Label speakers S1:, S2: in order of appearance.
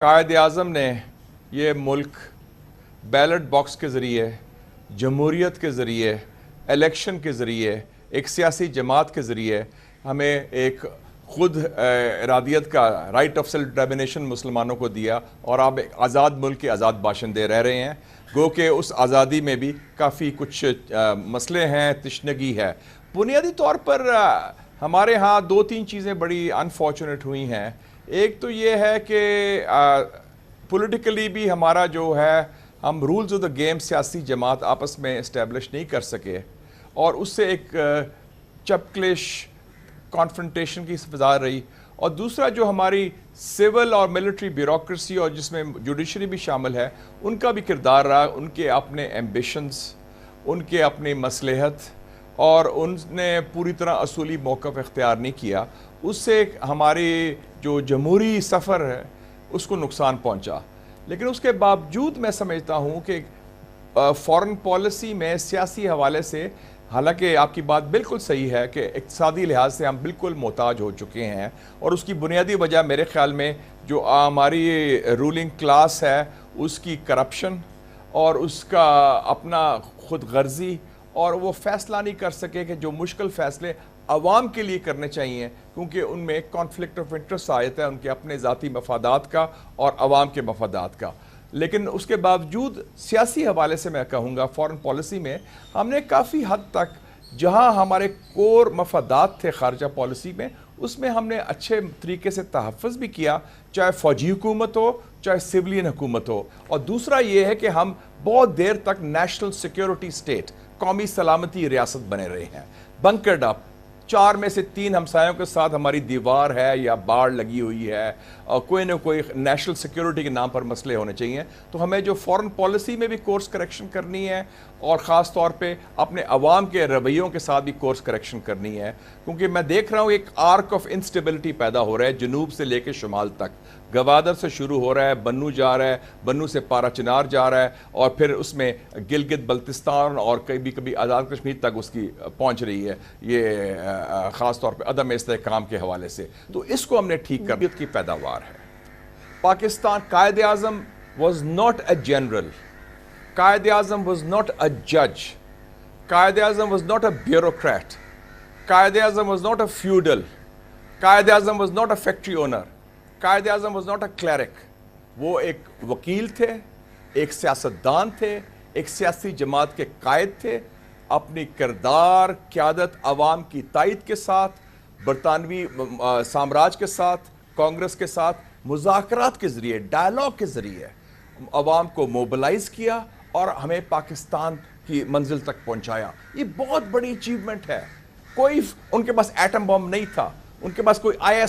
S1: قائد اعظم نے یہ ملک ballot box کے ذریعے، جمہوریت کے ذریعے، الیکشن کے ذریعے، ایک سیاسی جماعت کے ذریعے ہمیں ایک خود ارادیت کا رائٹ آف سیلف ڈٹرمنیشن مسلمانوں کو دیا، اور آپ ایک آزاد ملک کے آزاد باشندے رہ رہے ہیں۔ گو کہ اس آزادی میں بھی کافی کچھ مسئلے ہیں، تشنگی ہے۔ بنیادی طور پر ہمارے ہاں دو تین چیزیں بڑی انفارچونیٹ ہوئی ہیں۔ ایک تو یہ ہے کہ پولیٹیکلی بھی ہمارا جو ہے، ہم رولز آف دا گیم سیاسی جماعت آپس میں اسٹیبلش نہیں کر سکے، اور اس سے ایک چپکلش کانفرنٹیشن کی فضا رہی۔ اور دوسرا جو ہماری سول اور ملٹری بیوروکریسی، اور جس میں جوڈیشری بھی شامل ہے، ان کا بھی کردار رہا، ان کے اپنے ایمبیشنز، ان کے اپنی مصلحت، اور ان نے پوری طرح اصولی موقف اختیار نہیں کیا۔ اس سے ہماری جو جمہوری سفر ہے اس کو نقصان پہنچا۔ لیکن اس کے باوجود میں سمجھتا ہوں کہ فارن پالیسی میں سیاسی حوالے سے، حالانکہ آپ کی بات بالکل صحیح ہے کہ اقتصادی لحاظ سے ہم بالکل محتاج ہو چکے ہیں، اور اس کی بنیادی وجہ میرے خیال میں جو ہماری رولنگ کلاس ہے اس کی کرپشن اور اس کا اپنا خود غرضی، اور وہ فیصلہ نہیں کر سکے کہ جو مشکل فیصلے عوام کے لیے کرنے چاہیے، کیونکہ ان میں کانفلکٹ آف انٹرسٹ آ جاتا ہے، ان کے اپنے ذاتی مفادات کا اور عوام کے مفادات کا۔ لیکن اس کے باوجود سیاسی حوالے سے میں کہوں گا فارن پالیسی میں ہم نے کافی حد تک، جہاں ہمارے کور مفادات تھے خارجہ پالیسی میں، اس میں ہم نے اچھے طریقے سے تحفظ بھی کیا، چاہے فوجی حکومت ہو، چاہے سولین حکومت ہو۔ اور دوسرا یہ ہے کہ ہم بہت دیر تک نیشنل سیکیورٹی سٹیٹ، قومی سلامتی ریاست بنے رہے ہیں، بنکرڈ اپ۔ 4 میں سے 3 ہمسایوں کے ساتھ ہماری دیوار ہے یا باڑ لگی ہوئی ہے، اور کوئی نہ کوئی نیشنل سیکیورٹی کے نام پر مسئلے ہونے چاہیے۔ تو ہمیں جو فارن پالیسی میں بھی کورس کریکشن کرنی ہے، اور خاص طور پہ اپنے عوام کے رویوں کے ساتھ بھی کورس کریکشن کرنی ہے، کیونکہ میں دیکھ رہا ہوں ایک آرک آف انسٹیبلٹی پیدا ہو رہا ہے جنوب سے لے کے شمال تک۔ گوادر سے شروع ہو رہا ہے، بنو جا رہا ہے، بنو سے پارا چنار جا رہا ہے، اور پھر اس میں گلگت بلتستان اور کبھی کبھی آزاد کشمیر تک اس کی پہنچ رہی ہے، یہ خاص طور پہ عدم استحکام کے حوالے سے۔ تو اس کو ہم نے ٹھیک کرنے کی پیداوار ہے۔ Pakistan Quaid Azam was not a general, Quaid Azam was not a جج، Quaid Azam was not a bureaucrat, Quaid Azam was not a feudal, Quaid Azam was not a factory owner, Quaid Azam was not a cleric. وہ ایک وکیل تھے، ایک سیاستدان تھے، ایک سیاسی جماعت کے قائد تھے۔ اپنی کردار، قیادت عوام کی تائید کے ساتھ، برطانوی سامراج کے ساتھ، کانگریس کے ساتھ مذاکرات کے ذریعے، ڈائلاگ کے ذریعے عوام کو موبلائز کیا، اور ہمیں پاکستان کی منزل تک پہنچایا۔ یہ بہت بڑی اچیومنٹ ہے۔ کوئی ان کے پاس ایٹم بم نہیں تھا، ان کے پاس کوئی IS